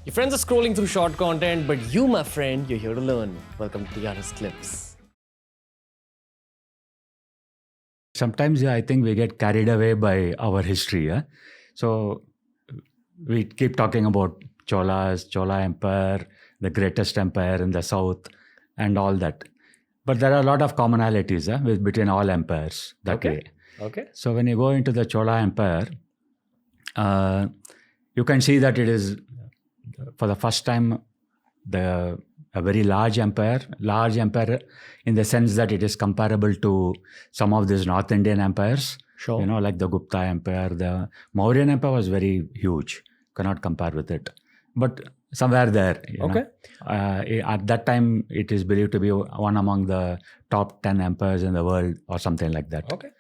Your friends are scrolling through short content, but you, my friend, you're here to learn. Welcome to the Honest Clips. Sometimes I think we get carried away by our history. Yeah? So we keep talking about Cholas, Chola Empire, the greatest empire in the south, and all that. But there are a lot of commonalities between all empires that way. Okay. So when you go into the Chola Empire, you can see that it is, for the first time, a very large empire in the sense that it is comparable to some of these North Indian empires. Sure. Like the Gupta Empire. The Mauryan Empire was very huge. Cannot compare with it. But somewhere there. Okay. At that time, it is believed to be one among the top 10 empires in the world or something like that. Okay.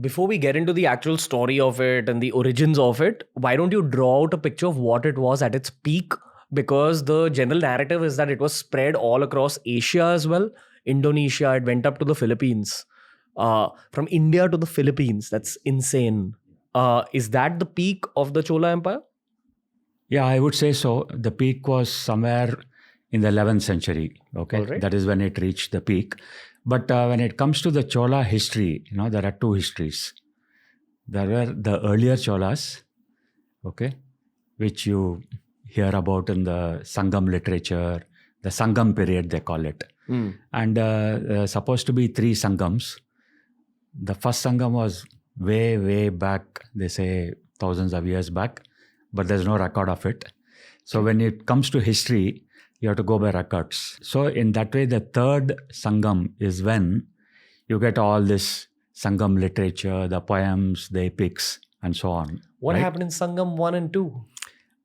Before we get into the actual story of it and the origins of it, why don't you draw out a picture of what it was at its peak? Because the general narrative is that it was spread all across Asia as well. Indonesia, it went up to the Philippines. From India to the Philippines. That's insane. Is that the peak of the Chola Empire? Yeah, I would say so. The peak was somewhere in the 11th century. Okay, All right. That is when it reached the peak. But when it comes to the Chola history, there are two histories. There were the earlier Cholas, okay, which you hear about in the Sangam literature, the Sangam period they call it. And supposed to be 3 Sangams. The first Sangam was way, way back, they say thousands of years back, but there's no record of it. So when it comes to history, you have to go by records. So in that way, the third Sangam is when you get all this Sangam literature, the poems, the epics, and so on. What right? happened in Sangam 1 and 2?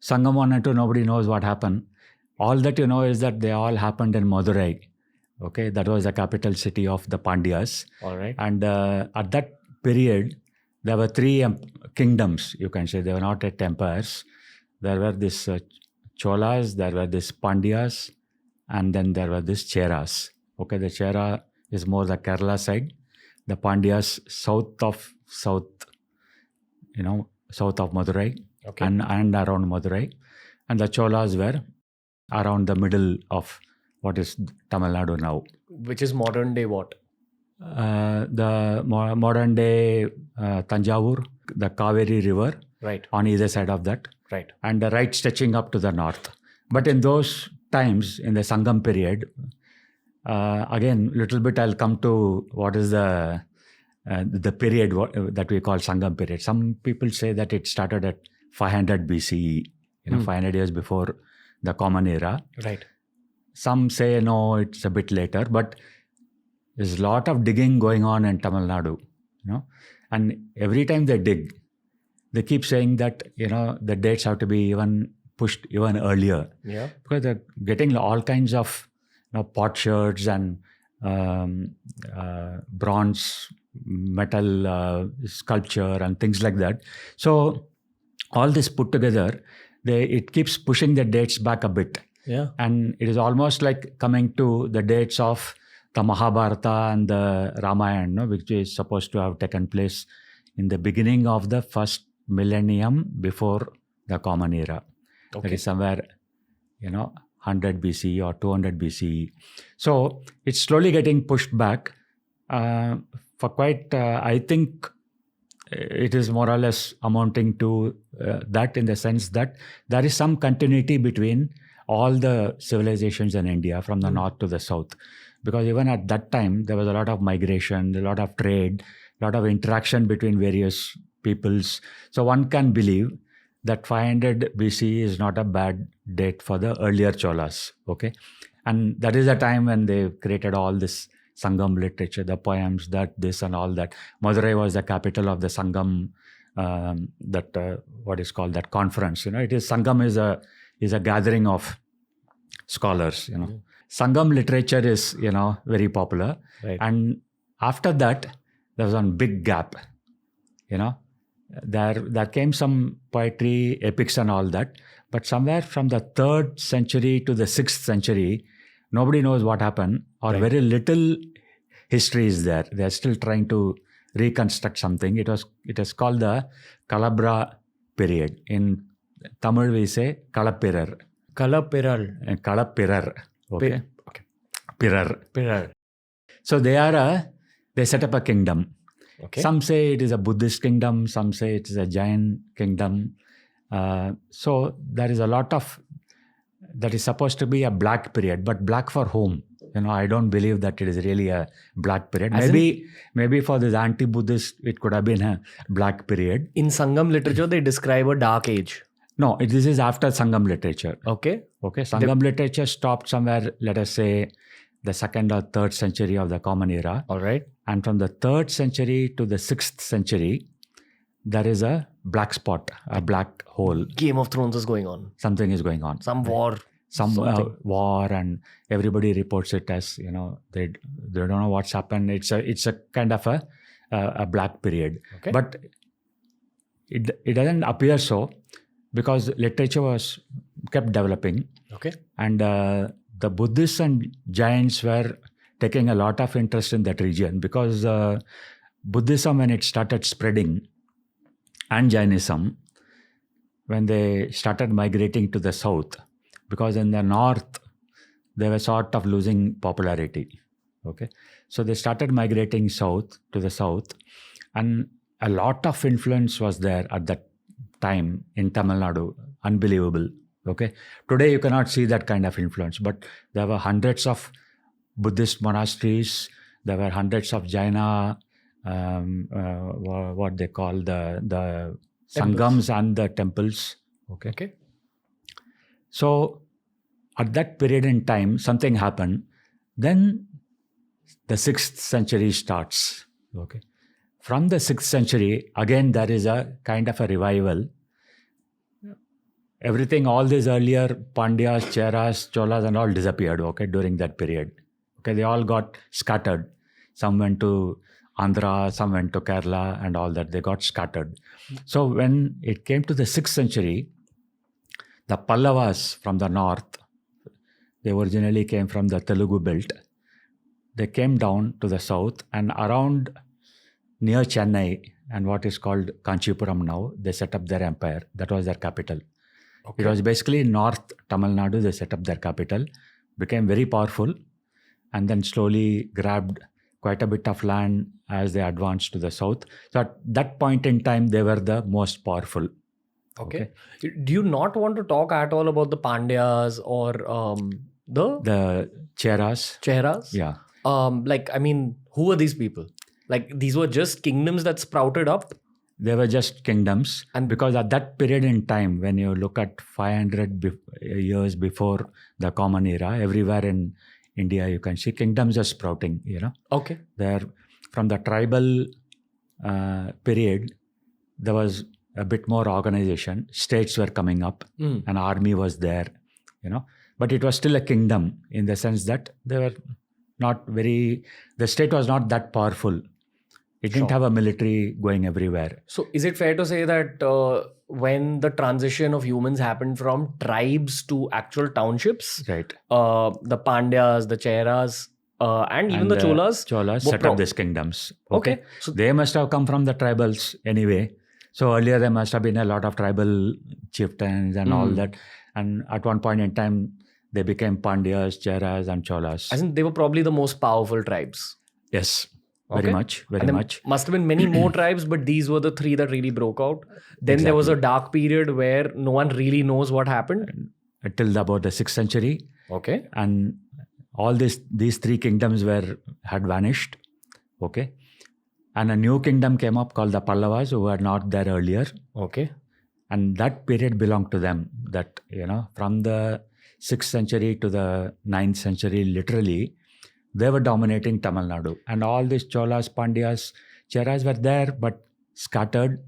Sangam 1 and 2, nobody knows what happened. All that you know is that they all happened in Madurai. Okay, that was the capital city of the Pandyas. All right. And at that period, there were 3 kingdoms, you can say. They were not yet empires. There were this Cholas, there were this Pandyas, and then there were this Cheras. Okay, the Chera is more the Kerala side. The Pandyas south of Madurai, Okay. and around Madurai. And the Cholas were around the middle of what is Tamil Nadu now. Which is modern day what? The modern day Tanjavur, the Kaveri River, Right. on either side of that, Right. and the right stretching up to the north. But in those times, in the Sangam period, again, little bit I'll come to what is the period that we call Sangam period. Some people say that it started at 500 BCE, 500 years before the Common Era. Right. Some say no, it's a bit later, but there's a lot of digging going on in Tamil Nadu, and every time they dig, they keep saying that, the dates have to be even pushed even earlier. Yeah. Because they're getting all kinds of potsherds and bronze, metal sculpture and things like that. So all this put together, it keeps pushing the dates back a bit. Yeah. And it is almost like coming to the dates of the Mahabharata and the Ramayana, which is supposed to have taken place in the beginning of the first millennium before the Common Era. Okay. That is somewhere, 100 BCE or 200 BCE. So it's slowly getting pushed back for quite, I think it is more or less amounting to that, in the sense that there is some continuity between all the civilizations in India from the north to the south. Because even at that time, there was a lot of migration, a lot of trade, a lot of interaction between various peoples. So one can believe that 500 BC is not a bad date for the earlier Cholas. Okay, and that is the time when they created all this Sangam literature, the poems, this and all that. Madurai was the capital of the Sangam, what is called that conference. It is Sangam is a gathering of scholars. Sangam literature is very popular. Right. And after that, there was one big gap. There came some poetry, epics and all that, but somewhere from the 3rd century to the 6th century, nobody knows what happened, or Right. very little history is there. They are still trying to reconstruct something. It is called the Kalabra period. In Tamil we say Kalappirar. Kalappiral. Kalappirar. Okay. Okay. Pirar. So they set up a kingdom. Okay. Some say it is a Buddhist kingdom. Some say it is a Jain kingdom. So there is a lot of that is supposed to be a black period, but black for whom? I don't believe that it is really a black period. Maybe for this anti-Buddhist, it could have been a black period. In Sangam literature, they describe a dark age. No, this is after Sangam literature. Okay. Sangam literature stopped somewhere, let us say, the 2nd or 3rd century of the Common Era. All right. And from the 3rd century to the 6th century, there is a black spot, a black hole. Game of Thrones is going on. Something is going on. Some war. War, and everybody reports it as, they don't know what's happened. It's a kind of a black period. Okay. But it doesn't appear so, because literature was kept developing. Okay. And the Buddhists and Jains were taking a lot of interest in that region, because Buddhism, when it started spreading, and Jainism, when they started migrating to the south, because in the north, they were sort of losing popularity. Okay. So they started migrating to the south, and a lot of influence was there at that time in Tamil Nadu. Unbelievable. Okay. Today you cannot see that kind of influence, but there were hundreds of Buddhist monasteries. There were hundreds of Jaina, what they call the sangams and the temples. Okay. So at that period in time, something happened. Then the 6th century starts. Okay. From the 6th century, again, there is a kind of a revival. Everything, all these earlier Pandyas, Cheras, Cholas and all disappeared, okay, during that period. Okay, they all got scattered. Some went to Andhra, some went to Kerala and all that. They got scattered. So when it came to the 6th century, the Pallavas from the north, they originally came from the Telugu belt. They came down to the south, and around near Chennai and what is called Kanchipuram now, they set up their empire. That was their capital. Okay. It was basically North Tamil Nadu. They set up their capital, became very powerful, and then slowly grabbed quite a bit of land as they advanced to the south. So at that point in time, they were the most powerful. Okay. Do you not want to talk at all about the Pandyas or the Cheras? Cheras? Yeah. Who were these people? Like, these were just kingdoms that sprouted up? They were just kingdoms. And because at that period in time, when you look at 500 years before the Common Era, everywhere in India, you can see kingdoms are sprouting, Okay. There, from the tribal period, there was a bit more organization. States were coming up. An army was there, But it was still a kingdom in the sense that they were the state was not that powerful. It didn't have a military going everywhere. So is it fair to say that when the transition of humans happened from tribes to actual townships, right? The Pandyas, the Cheras, and even the Cholas set up these kingdoms. Okay. So they must have come from the tribals anyway. So earlier there must have been a lot of tribal chieftains and all that. And at one point in time, they became Pandyas, Cheras and Cholas. I think they were probably the most powerful tribes. Yes. Very much. Must have been many more tribes, but these were the 3 that really broke out. Then there was a dark period where no one really knows what happened. Till about the 6th century. Okay. And all these 3 kingdoms had vanished. Okay. And a new kingdom came up called the Pallavas, who were not there earlier. Okay. And that period belonged to them. That, from the 6th century to the 9th century, literally, they were dominating Tamil Nadu. And all these Cholas, Pandyas, Cheras were there, but scattered.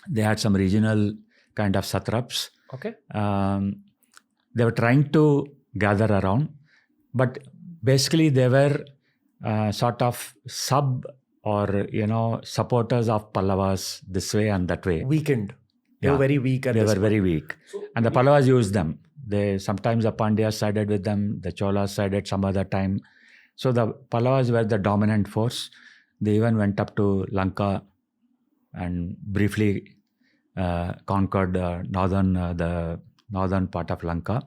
They had some regional kind of satraps. Okay. They were trying to gather around, but basically they were sort of supporters of Pallavas this way and that way. Weakened. They were very weak They were very weak. And the Pallavas used them. Sometimes the Pandyas sided with them, the Cholas sided some other time. So the Pallavas were the dominant force. They even went up to Lanka and briefly conquered the northern part of Lanka.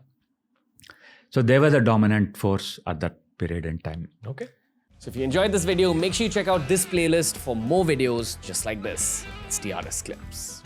So they were the dominant force at that period in time. Okay. So if you enjoyed this video, make sure you check out this playlist for more videos just like this. It's TRS Clips.